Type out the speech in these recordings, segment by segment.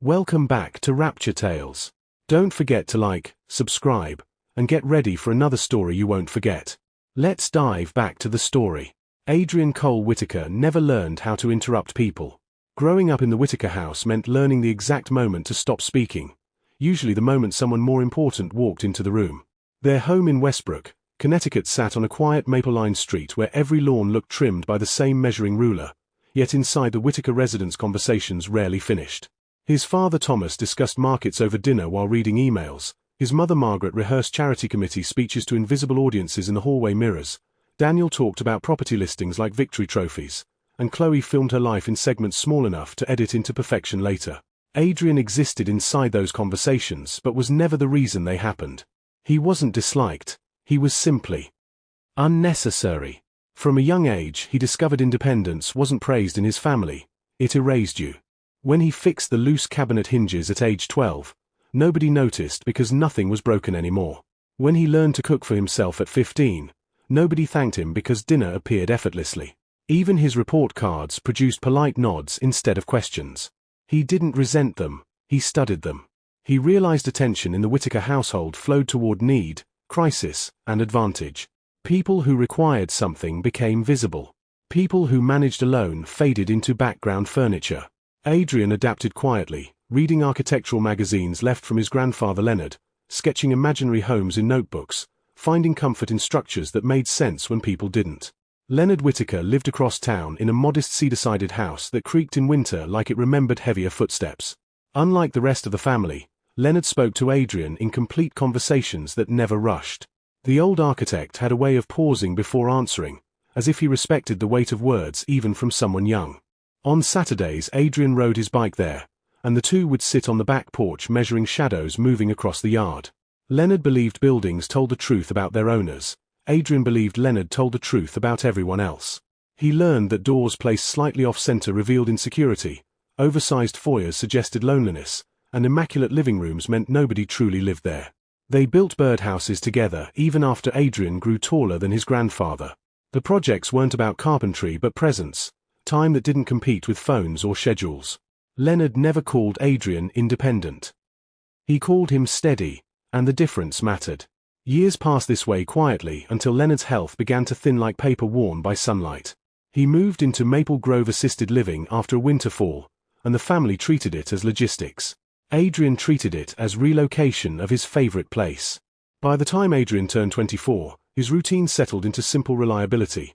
Welcome back to Rapture Tales. Don't forget to like, subscribe, and get ready for another story you won't forget. Let's dive back to the story. Adrian Cole Whitaker never learned how to interrupt people. Growing up in the Whitaker house meant learning the exact moment to stop speaking, usually the moment someone more important walked into the room. Their home in Westbrook, Connecticut sat on a quiet maple-lined street where every lawn looked trimmed by the same measuring ruler, yet inside the Whitaker residence conversations rarely finished. His father Thomas discussed markets over dinner while reading emails, his mother Margaret rehearsed charity committee speeches to invisible audiences in the hallway mirrors, Daniel talked about property listings like victory trophies, and Chloe filmed her life in segments small enough to edit into perfection later. Adrian existed inside those conversations but was never the reason they happened. He wasn't disliked, he was simply unnecessary. From a young age he discovered independence wasn't praised in his family, it erased you. When he fixed the loose cabinet hinges at age 12, nobody noticed because nothing was broken anymore. When he learned to cook for himself at 15, nobody thanked him because dinner appeared effortlessly. Even his report cards produced polite nods instead of questions. He didn't resent them, he studied them. He realized attention in the Whitaker household flowed toward need, crisis, and advantage. People who required something became visible. People who managed alone faded into background furniture. Adrian adapted quietly, reading architectural magazines left from his grandfather Leonard, sketching imaginary homes in notebooks, finding comfort in structures that made sense when people didn't. Leonard Whitaker lived across town in a modest cedar-sided house that creaked in winter like it remembered heavier footsteps. Unlike the rest of the family, Leonard spoke to Adrian in complete conversations that never rushed. The old architect had a way of pausing before answering, as if he respected the weight of words even from someone young. On Saturdays Adrian rode his bike there, and the two would sit on the back porch measuring shadows moving across the yard. Leonard believed buildings told the truth about their owners. Adrian believed Leonard told the truth about everyone else. He learned that doors placed slightly off-center revealed insecurity, oversized foyers suggested loneliness, and immaculate living rooms meant nobody truly lived there. They built birdhouses together even after Adrian grew taller than his grandfather. The projects weren't about carpentry but presence, time that didn't compete with phones or schedules. Leonard never called Adrian independent. He called him steady, and the difference mattered. Years passed this way quietly until Leonard's health began to thin like paper worn by sunlight. He moved into Maple Grove assisted living after a winter fall, and the family treated it as logistics. Adrian treated it as relocation of his favorite place. By the time Adrian turned 24, his routine settled into simple reliability.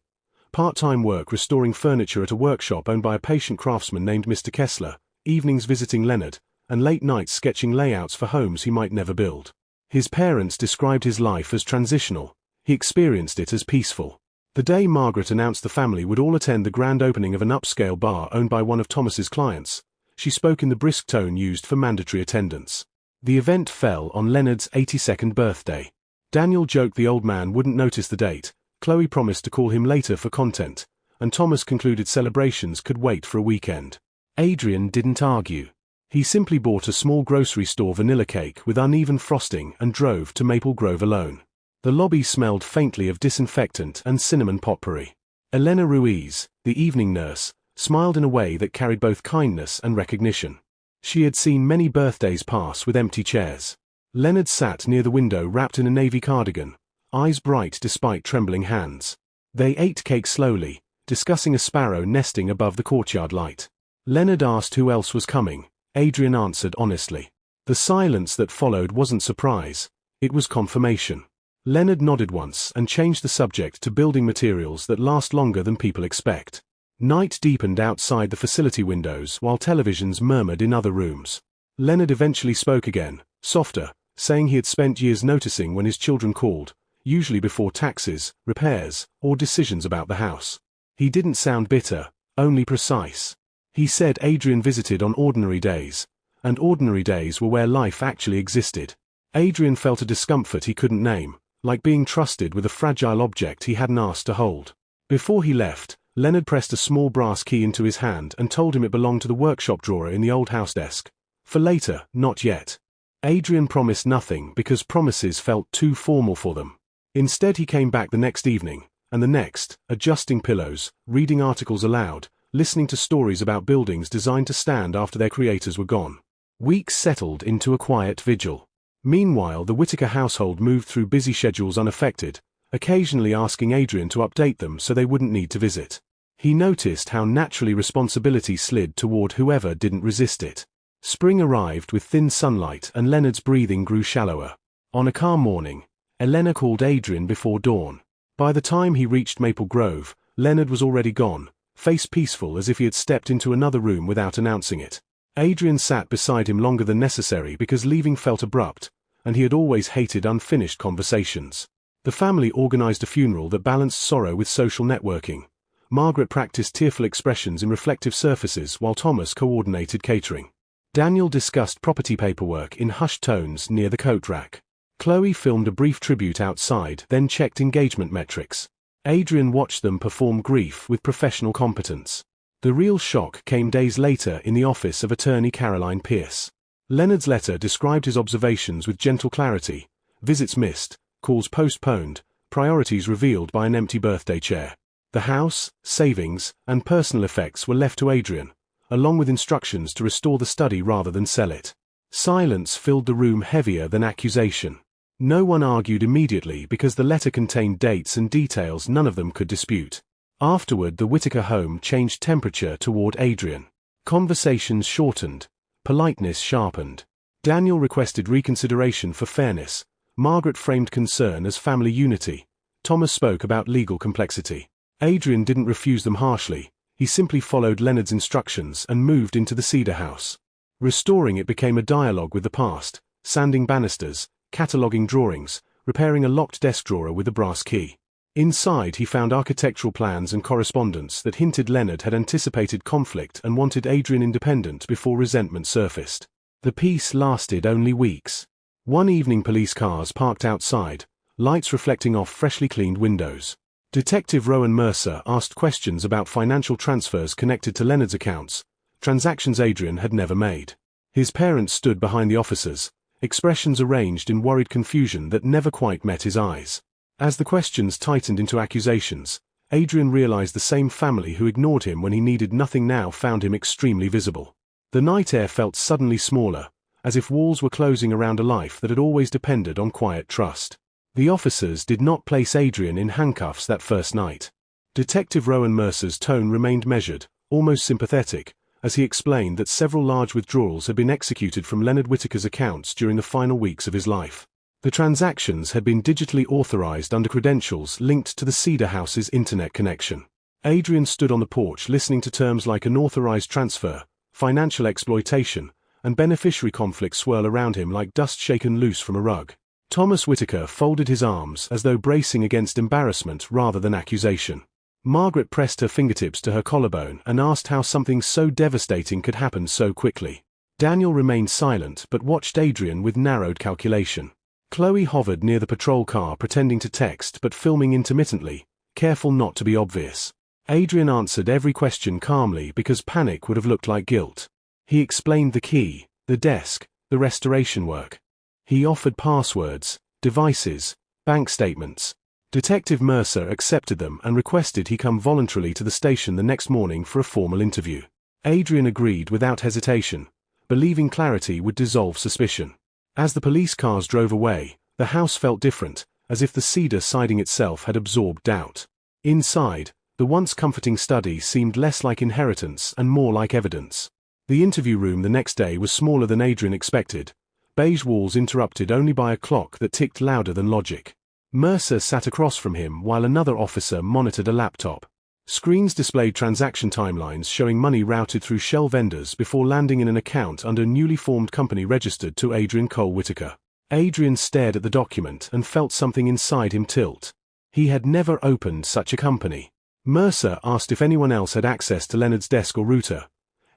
Part-time work restoring furniture at a workshop owned by a patient craftsman named Mr. Kessler, evenings visiting Leonard, and late nights sketching layouts for homes he might never build. His parents described his life as transitional. He experienced it as peaceful. The day Margaret announced the family would all attend the grand opening of an upscale bar owned by one of Thomas's clients, she spoke in the brisk tone used for mandatory attendance. The event fell on Leonard's 82nd birthday. Daniel joked the old man wouldn't notice the date, Chloe promised to call him later for content, and Thomas concluded celebrations could wait for a weekend. Adrian didn't argue. He simply bought a small grocery store vanilla cake with uneven frosting and drove to Maple Grove alone. The lobby smelled faintly of disinfectant and cinnamon potpourri. Elena Ruiz, the evening nurse, smiled in a way that carried both kindness and recognition. She had seen many birthdays pass with empty chairs. Leonard sat near the window wrapped in a navy cardigan, eyes bright despite trembling hands. They ate cake slowly, discussing a sparrow nesting above the courtyard light. Leonard asked who else was coming. Adrian answered honestly. The silence that followed wasn't surprise, it was confirmation. Leonard nodded once and changed the subject to building materials that last longer than people expect. Night deepened outside the facility windows while televisions murmured in other rooms. Leonard eventually spoke again, softer, saying he had spent years noticing when his children called, usually before taxes, repairs, or decisions about the house. He didn't sound bitter, only precise. He said Adrian visited on ordinary days, and ordinary days were where life actually existed. Adrian felt a discomfort he couldn't name, like being trusted with a fragile object he hadn't asked to hold. Before he left, Leonard pressed a small brass key into his hand and told him it belonged to the workshop drawer in the old house desk. For later, not yet. Adrian promised nothing because promises felt too formal for them. Instead he came back the next evening, and the next, adjusting pillows, reading articles aloud, listening to stories about buildings designed to stand after their creators were gone. Weeks settled into a quiet vigil. Meanwhile, the Whitaker household moved through busy schedules unaffected, occasionally asking Adrian to update them so they wouldn't need to visit. He noticed how naturally responsibility slid toward whoever didn't resist it. Spring arrived with thin sunlight and Leonard's breathing grew shallower. On a calm morning, Elena called Adrian before dawn. By the time he reached Maple Grove, Leonard was already gone, face peaceful as if he had stepped into another room without announcing it. Adrian sat beside him longer than necessary because leaving felt abrupt, and he had always hated unfinished conversations. The family organized a funeral that balanced sorrow with social networking. Margaret practiced tearful expressions in reflective surfaces while Thomas coordinated catering. Daniel discussed property paperwork in hushed tones near the coat rack. Chloe filmed a brief tribute outside, then checked engagement metrics. Adrian watched them perform grief with professional competence. The real shock came days later in the office of attorney Caroline Pierce. Leonard's letter described his observations with gentle clarity: visits missed, calls postponed, priorities revealed by an empty birthday chair. The house, savings, and personal effects were left to Adrian, along with instructions to restore the study rather than sell it. Silence filled the room heavier than accusation. No one argued immediately because the letter contained dates and details none of them could dispute. Afterward, the Whitaker home changed temperature toward Adrian. Conversations shortened, politeness sharpened. Daniel requested reconsideration for fairness. Margaret framed concern as family unity. Thomas spoke about legal complexity. Adrian didn't refuse them harshly. He simply followed Leonard's instructions and moved into the cedar house. Restoring it became a dialogue with the past, sanding banisters, cataloguing drawings, repairing a locked desk drawer with a brass key. Inside he found architectural plans and correspondence that hinted Leonard had anticipated conflict and wanted Adrian independent before resentment surfaced. The peace lasted only weeks. One evening, police cars parked outside, lights reflecting off freshly cleaned windows. Detective Rowan Mercer asked questions about financial transfers connected to Leonard's accounts, transactions Adrian had never made. His parents stood behind the officers, expressions arranged in worried confusion that never quite met his eyes. As the questions tightened into accusations, Adrian realized the same family who ignored him when he needed nothing now found him extremely visible. The night air felt suddenly smaller, as if walls were closing around a life that had always depended on quiet trust. The officers did not place Adrian in handcuffs that first night. Detective Rowan Mercer's tone remained measured, almost sympathetic, as he explained that several large withdrawals had been executed from Leonard Whitaker's accounts during the final weeks of his life. The transactions had been digitally authorized under credentials linked to the Cedar House's internet connection. Adrian stood on the porch listening to terms like unauthorized transfer, financial exploitation, and beneficiary conflict swirl around him like dust shaken loose from a rug. Thomas Whitaker folded his arms as though bracing against embarrassment rather than accusation. Margaret pressed her fingertips to her collarbone and asked how something so devastating could happen so quickly. Daniel remained silent but watched Adrian with narrowed calculation. Chloe hovered near the patrol car pretending to text but filming intermittently, careful not to be obvious. Adrian answered every question calmly because panic would have looked like guilt. He explained the key, the desk, the restoration work. He offered passwords, devices, bank statements. Detective Mercer accepted them and requested he come voluntarily to the station the next morning for a formal interview. Adrian agreed without hesitation, believing clarity would dissolve suspicion. As the police cars drove away, the house felt different, as if the cedar siding itself had absorbed doubt. Inside, the once comforting study seemed less like inheritance and more like evidence. The interview room the next day was smaller than Adrian expected, beige walls interrupted only by a clock that ticked louder than logic. Mercer sat across from him while another officer monitored a laptop. Screens displayed transaction timelines showing money routed through shell vendors before landing in an account under a newly formed company registered to Adrian Cole Whitaker. Adrian stared at the document and felt something inside him tilt. He had never opened such a company. Mercer asked if anyone else had access to Leonard's desk or router.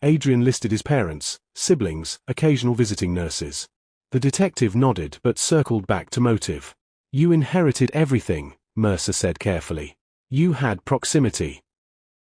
Adrian listed his parents, siblings, occasional visiting nurses. The detective nodded but circled back to motive. "You inherited everything," Mercer said carefully. "You had proximity."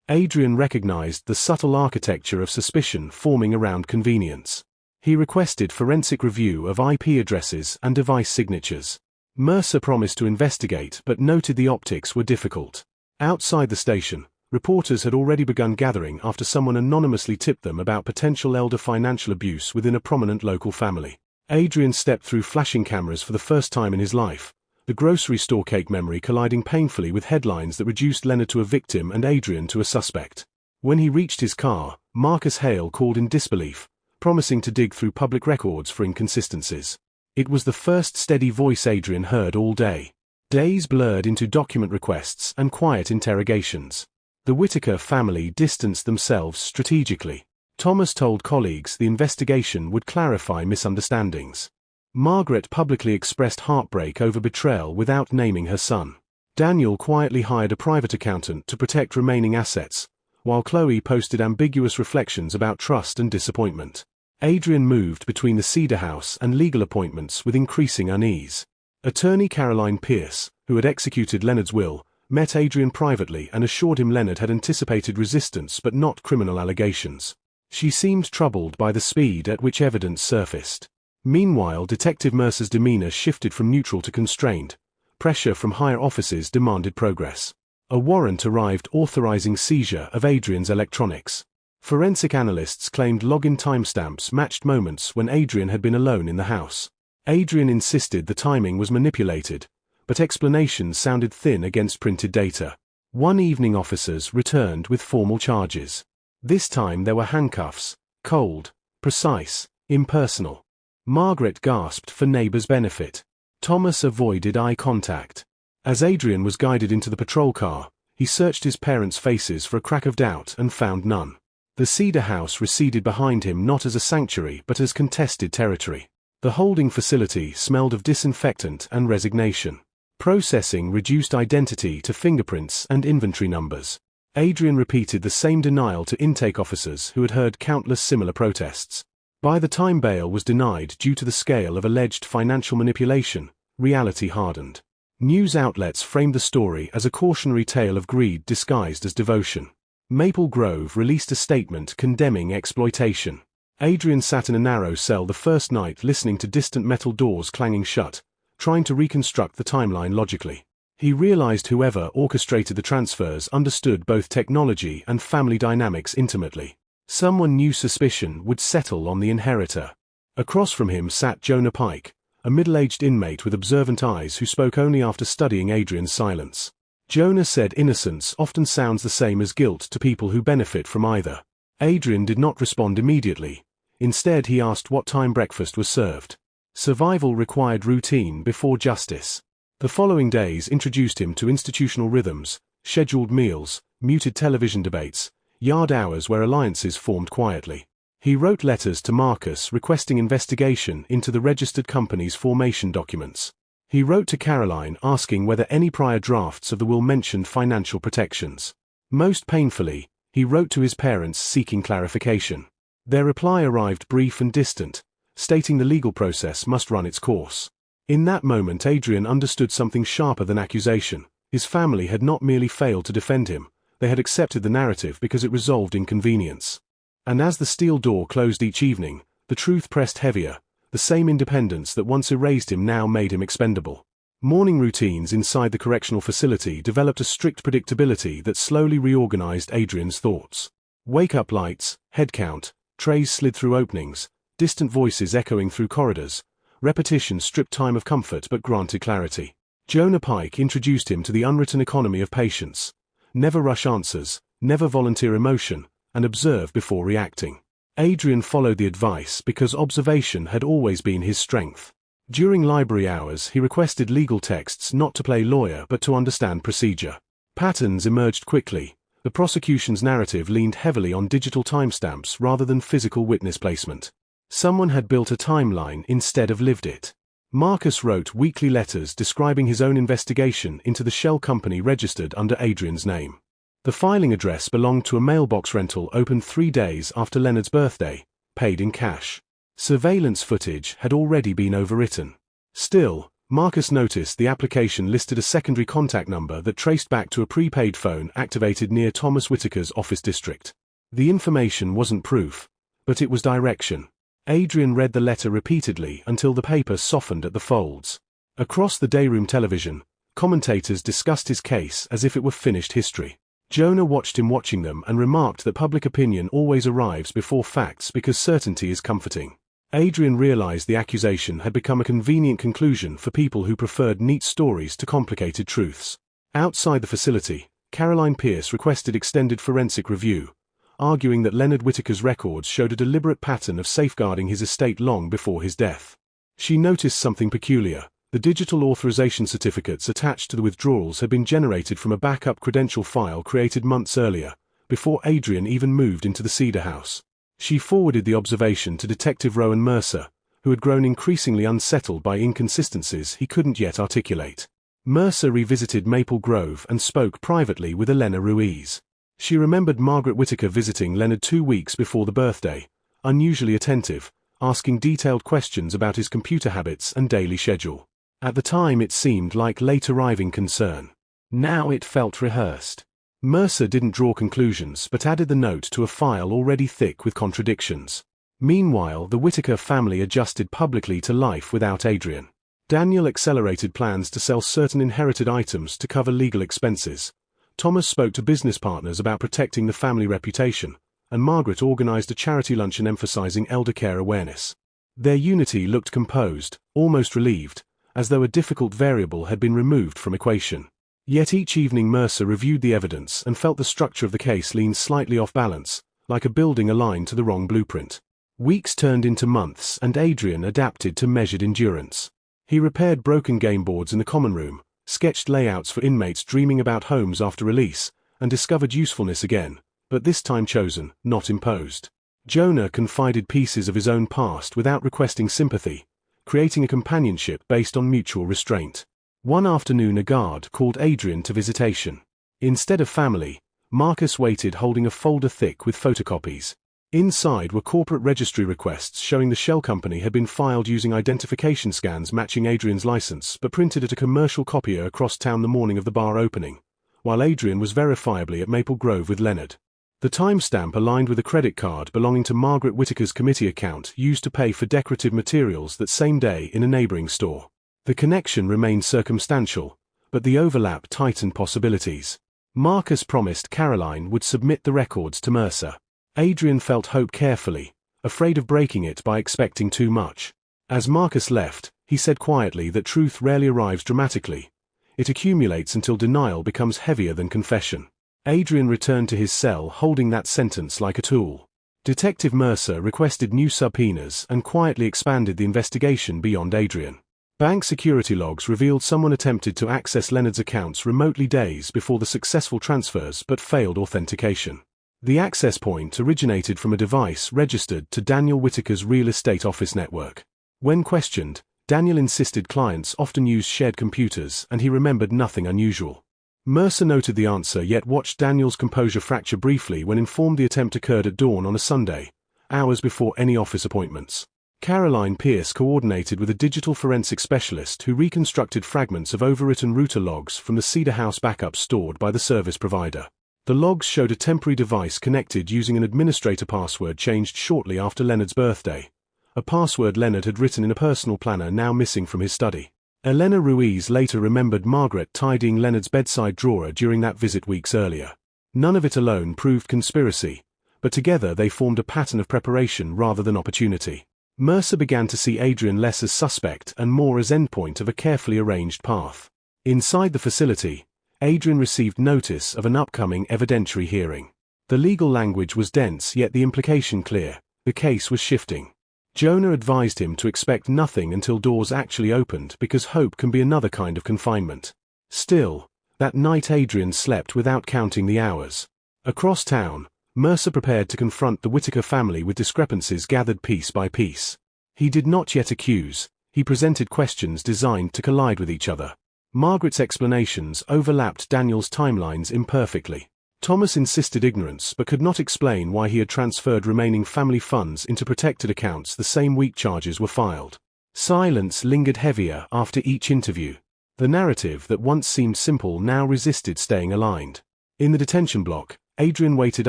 Adrian recognized the subtle architecture of suspicion forming around convenience. He requested forensic review of IP addresses and device signatures. Mercer promised to investigate but noted the optics were difficult. Outside the station, Reporters had already begun gathering after someone anonymously tipped them about potential elder financial abuse within a prominent local family. Adrian stepped through flashing cameras for the first time in his life, the grocery store cake memory colliding painfully with headlines that reduced Leonard to a victim and Adrian to a suspect. When he reached his car, Marcus Hale called in disbelief, promising to dig through public records for inconsistencies. It was the first steady voice Adrian heard all day. Days blurred into document requests and quiet interrogations. The Whitaker family distanced themselves strategically. Thomas told colleagues the investigation would clarify misunderstandings. Margaret publicly expressed heartbreak over betrayal without naming her son. Daniel quietly hired a private accountant to protect remaining assets, while Chloe posted ambiguous reflections about trust and disappointment. Adrian moved between the Cedar House and legal appointments with increasing unease. Attorney Caroline Pierce, who had executed Leonard's will, met Adrian privately and assured him Leonard had anticipated resistance but not criminal allegations. She seemed troubled by the speed at which evidence surfaced. Meanwhile, Detective Mercer's demeanor shifted from neutral to constrained. Pressure from higher offices demanded progress. A warrant arrived authorizing seizure of Adrian's electronics. Forensic analysts claimed login timestamps matched moments when Adrian had been alone in the house. Adrian insisted the timing was manipulated, but explanations sounded thin against printed data. One evening officers returned with formal charges. This time there were handcuffs, cold, precise, impersonal. Margaret gasped for neighbors' benefit. Thomas avoided eye contact. As Adrian was guided into the patrol car, he searched his parents' faces for a crack of doubt and found none. The Cedar House receded behind him not as a sanctuary but as contested territory. The holding facility smelled of disinfectant and resignation. Processing reduced identity to fingerprints and inventory numbers. Adrian repeated the same denial to intake officers who had heard countless similar protests. By the time bail was denied due to the scale of alleged financial manipulation, reality hardened. News outlets framed the story as a cautionary tale of greed disguised as devotion. Maple Grove released a statement condemning exploitation. Adrian sat in a narrow cell the first night listening to distant metal doors clanging shut, trying to reconstruct the timeline logically. He realized whoever orchestrated the transfers understood both technology and family dynamics intimately. Someone knew suspicion would settle on the inheritor. Across from him sat Jonah Pike, a middle-aged inmate with observant eyes who spoke only after studying Adrian's silence. Jonah said innocence often sounds the same as guilt to people who benefit from either. Adrian did not respond immediately. Instead, he asked what time breakfast was served. Survival required routine before justice. The following days introduced him to institutional rhythms, scheduled meals, muted television debates, yard hours where alliances formed quietly. He wrote letters to Marcus requesting investigation into the registered company's formation documents. He wrote to Caroline asking whether any prior drafts of the will mentioned financial protections. Most painfully, he wrote to his parents seeking clarification. Their reply arrived brief and distant, stating the legal process must run its course. In that moment, Adrian understood something sharper than accusation. His family had not merely failed to defend him, they had accepted the narrative because it resolved inconvenience. And as the steel door closed each evening, the truth pressed heavier. The same independence that once erased him now made him expendable. Morning routines inside the correctional facility developed a strict predictability that slowly reorganized Adrian's thoughts. Wake-up lights, head count, trays slid through openings, distant voices echoing through corridors. Repetition stripped time of comfort but granted clarity. Jonah Pike introduced him to the unwritten economy of patience. Never rush answers, never volunteer emotion, and observe before reacting. Adrian followed the advice because observation had always been his strength. During library hours, he requested legal texts not to play lawyer but to understand procedure. Patterns emerged quickly. The prosecution's narrative leaned heavily on digital timestamps rather than physical witness placement. Someone had built a timeline instead of lived it. Marcus wrote weekly letters describing his own investigation into the shell company registered under Adrian's name. The filing address belonged to a mailbox rental opened 3 days after Leonard's birthday, paid in cash. Surveillance footage had already been overwritten. Still, Marcus noticed the application listed a secondary contact number that traced back to a prepaid phone activated near Thomas Whitaker's office district. The information wasn't proof, but it was direction. Adrian read the letter repeatedly until the paper softened at the folds. Across the dayroom television, commentators discussed his case as if it were finished history. Jonah watched him watching them and remarked that public opinion always arrives before facts because certainty is comforting. Adrian realized the accusation had become a convenient conclusion for people who preferred neat stories to complicated truths. Outside the facility, Caroline Pierce requested extended forensic review, arguing that Leonard Whitaker's records showed a deliberate pattern of safeguarding his estate long before his death. She noticed something peculiar. The digital authorization certificates attached to the withdrawals had been generated from a backup credential file created months earlier, before Adrian even moved into the Cedar House. She forwarded the observation to Detective Rowan Mercer, who had grown increasingly unsettled by inconsistencies he couldn't yet articulate. Mercer revisited Maple Grove and spoke privately with Elena Ruiz. She remembered Margaret Whitaker visiting Leonard 2 weeks before the birthday, unusually attentive, asking detailed questions about his computer habits and daily schedule. At the time it seemed like late-arriving concern. Now it felt rehearsed. Mercer didn't draw conclusions but added the note to a file already thick with contradictions. Meanwhile, the Whitaker family adjusted publicly to life without Adrian. Daniel accelerated plans to sell certain inherited items to cover legal expenses. Thomas spoke to business partners about protecting the family reputation, and Margaret organized a charity luncheon emphasizing elder care awareness. Their unity looked composed, almost relieved, as though a difficult variable had been removed from equation. Yet each evening Mercer reviewed the evidence and felt the structure of the case leaned slightly off balance, like a building aligned to the wrong blueprint. Weeks turned into months and Adrian adapted to measured endurance. He repaired broken game boards in the common room, sketched layouts for inmates dreaming about homes after release, and discovered usefulness again, but this time chosen, not imposed. Jonah confided pieces of his own past without requesting sympathy, creating a companionship based on mutual restraint. One afternoon a guard called Adrian to visitation. Instead of family, Marcus waited holding a folder thick with photocopies. Inside were corporate registry requests showing the shell company had been filed using identification scans matching Adrian's license but printed at a commercial copier across town the morning of the bar opening, while Adrian was verifiably at Maple Grove with Leonard. The timestamp aligned with a credit card belonging to Margaret Whitaker's committee account used to pay for decorative materials that same day in a neighboring store. The connection remained circumstantial, but the overlap tightened possibilities. Marcus promised Caroline would submit the records to Mercer. Adrian felt hope carefully, afraid of breaking it by expecting too much. As Marcus left, he said quietly that truth rarely arrives dramatically. It accumulates until denial becomes heavier than confession. Adrian returned to his cell holding that sentence like a tool. Detective Mercer requested new subpoenas and quietly expanded the investigation beyond Adrian. Bank security logs revealed someone attempted to access Leonard's accounts remotely days before the successful transfers but failed authentication. The access point originated from a device registered to Daniel Whitaker's real estate office network. When questioned, Daniel insisted clients often used shared computers and he remembered nothing unusual. Mercer noted the answer yet watched Daniel's composure fracture briefly when informed the attempt occurred at dawn on a Sunday, hours before any office appointments. Caroline Pierce coordinated with a digital forensic specialist who reconstructed fragments of overwritten router logs from the Cedar House backup stored by the service provider. The logs showed a temporary device connected using an administrator password changed shortly after Leonard's birthday, a password Leonard had written in a personal planner now missing from his study. Elena Ruiz later remembered Margaret tidying Leonard's bedside drawer during that visit weeks earlier. None of it alone proved conspiracy, but together they formed a pattern of preparation rather than opportunity. Mercer began to see Adrian less as suspect and more as endpoint of a carefully arranged path. Inside the facility, Adrian received notice of an upcoming evidentiary hearing. The legal language was dense yet the implication clear. The case was shifting. Jonah advised him to expect nothing until doors actually opened because hope can be another kind of confinement. Still, that night Adrian slept without counting the hours. Across town, Mercer prepared to confront the Whitaker family with discrepancies gathered piece by piece. He did not yet accuse, he presented questions designed to collide with each other. Margaret's explanations overlapped Daniel's timelines imperfectly. Thomas insisted ignorance but could not explain why he had transferred remaining family funds into protected accounts the same week charges were filed. Silence lingered heavier after each interview. The narrative that once seemed simple now resisted staying aligned. In the detention block, Adrian waited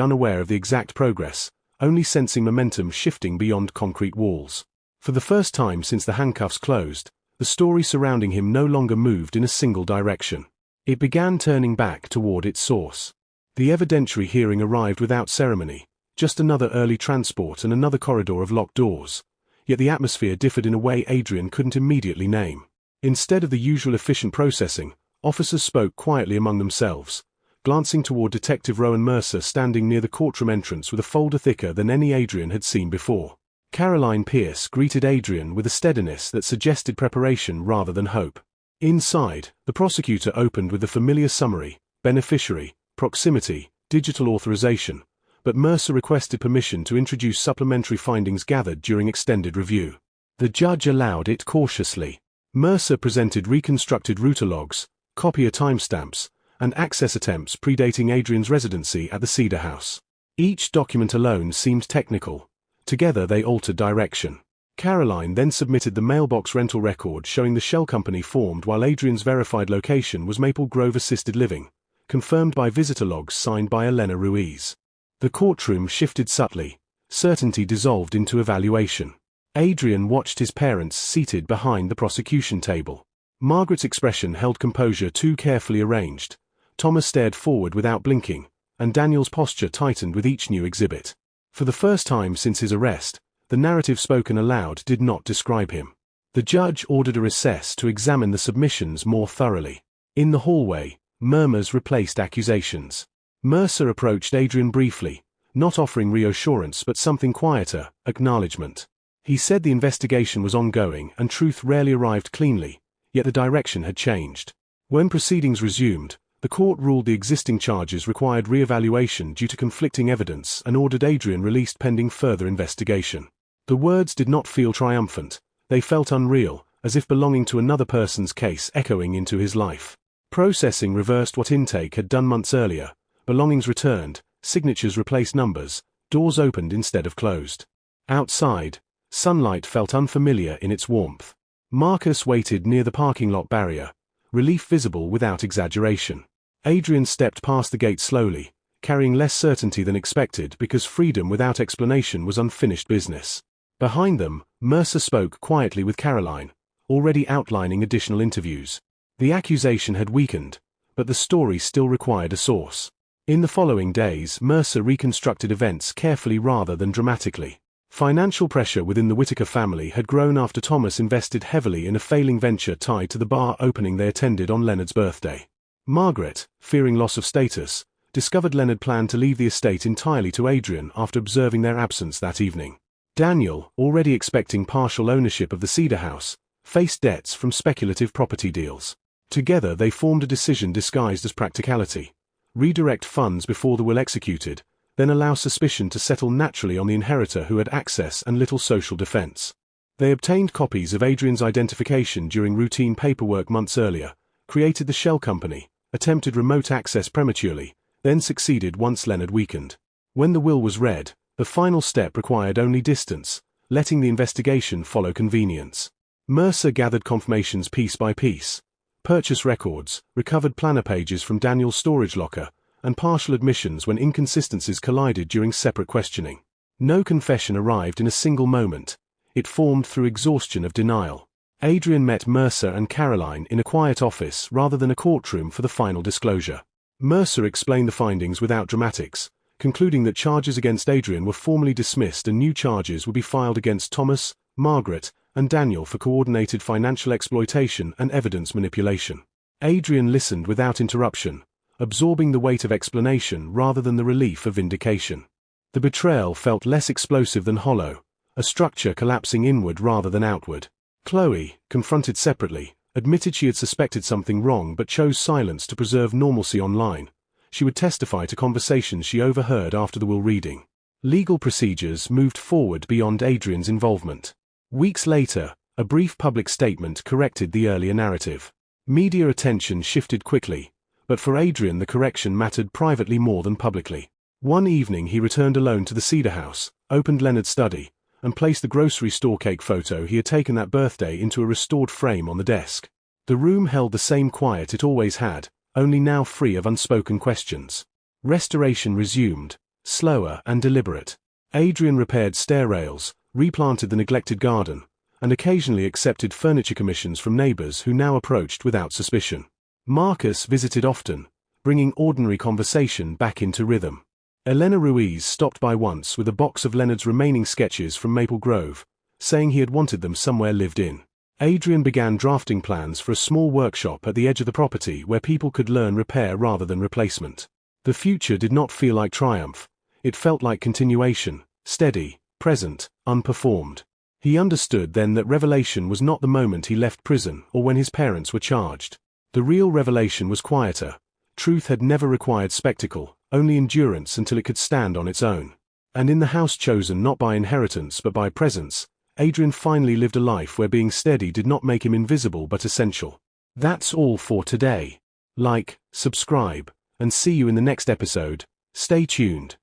unaware of the exact progress, only sensing momentum shifting beyond concrete walls. For the first time since the handcuffs closed, the story surrounding him no longer moved in a single direction. It began turning back toward its source. The evidentiary hearing arrived without ceremony, just another early transport and another corridor of locked doors. Yet the atmosphere differed in a way Adrian couldn't immediately name. Instead of the usual efficient processing, officers spoke quietly among themselves, glancing toward Detective Rowan Mercer standing near the courtroom entrance with a folder thicker than any Adrian had seen before. Caroline Pierce greeted Adrian with a steadiness that suggested preparation rather than hope. Inside, the prosecutor opened with the familiar summary: beneficiary, proximity, digital authorization, but Mercer requested permission to introduce supplementary findings gathered during extended review. The judge allowed it cautiously. Mercer presented reconstructed router logs, copier timestamps, and access attempts predating Adrian's residency at the Cedar House. Each document alone seemed technical. Together they altered direction. Caroline then submitted the mailbox rental record showing the shell company formed while Adrian's verified location was Maple Grove Assisted Living, confirmed by visitor logs signed by Elena Ruiz. The courtroom shifted subtly. Certainty dissolved into evaluation. Adrian watched his parents seated behind the prosecution table. Margaret's expression held composure too carefully arranged. Thomas stared forward without blinking, and Daniel's posture tightened with each new exhibit. For the first time since his arrest, the narrative spoken aloud did not describe him. The judge ordered a recess to examine the submissions more thoroughly. In the hallway, murmurs replaced accusations. Mercer approached Adrian briefly, not offering reassurance but something quieter: acknowledgement. He said the investigation was ongoing and truth rarely arrived cleanly, yet the direction had changed. When proceedings resumed, the court ruled the existing charges required re-evaluation due to conflicting evidence and ordered Adrian released pending further investigation. The words did not feel triumphant. They felt unreal, as if belonging to another person's case echoing into his life. Processing reversed what intake had done months earlier. Belongings returned, signatures replaced numbers, doors opened instead of closed. Outside, sunlight felt unfamiliar in its warmth. Marcus waited near the parking lot barrier, relief visible without exaggeration. Adrian stepped past the gate slowly, carrying less certainty than expected because freedom without explanation was unfinished business. Behind them, Mercer spoke quietly with Caroline, already outlining additional interviews. The accusation had weakened, but the story still required a source. In the following days, Mercer reconstructed events carefully rather than dramatically. Financial pressure within the Whitaker family had grown after Thomas invested heavily in a failing venture tied to the bar opening they attended on Leonard's birthday. Margaret, fearing loss of status, discovered Leonard planned to leave the estate entirely to Adrian after observing their absence that evening. Daniel, already expecting partial ownership of the Cedar House, faced debts from speculative property deals. Together they formed a decision disguised as practicality: redirect funds before the will executed, then allow suspicion to settle naturally on the inheritor who had access and little social defense. They obtained copies of Adrian's identification during routine paperwork months earlier, created the shell company, attempted remote access prematurely, then succeeded once Leonard weakened. When the will was read, the final step required only distance, letting the investigation follow convenience. Mercer gathered confirmations piece by piece: purchase records, recovered planner pages from Daniel's storage locker, and partial admissions when inconsistencies collided during separate questioning. No confession arrived in a single moment. It formed through exhaustion of denial. Adrian met Mercer and Caroline in a quiet office rather than a courtroom for the final disclosure. Mercer explained the findings without dramatics, concluding that charges against Adrian were formally dismissed and new charges would be filed against Thomas, Margaret, and Daniel for coordinated financial exploitation and evidence manipulation. Adrian listened without interruption, absorbing the weight of explanation rather than the relief of vindication. The betrayal felt less explosive than hollow, a structure collapsing inward rather than outward. Chloe, confronted separately, admitted she had suspected something wrong but chose silence to preserve normalcy online. She would testify to conversations she overheard after the will reading. Legal procedures moved forward beyond Adrian's involvement. Weeks later, a brief public statement corrected the earlier narrative. Media attention shifted quickly, but for Adrian the correction mattered privately more than publicly. One evening he returned alone to the Cedar House, opened Leonard's study, and placed the grocery store cake photo he had taken that birthday into a restored frame on the desk. The room held the same quiet it always had, only now free of unspoken questions. Restoration resumed, slower and deliberate. Adrian repaired stair rails, replanted the neglected garden, and occasionally accepted furniture commissions from neighbors who now approached without suspicion. Marcus visited often, bringing ordinary conversation back into rhythm. Elena Ruiz stopped by once with a box of Leonard's remaining sketches from Maple Grove, saying he had wanted them somewhere lived in. Adrian began drafting plans for a small workshop at the edge of the property where people could learn repair rather than replacement. The future did not feel like triumph, it felt like continuation, steady, present, unperformed. He understood then that revelation was not the moment he left prison or when his parents were charged. The real revelation was quieter. Truth had never required spectacle, only endurance until it could stand on its own. And in the house chosen not by inheritance but by presence, Adrian finally lived a life where being steady did not make him invisible but essential. That's all for today. Like, subscribe, and see you in the next episode. Stay tuned.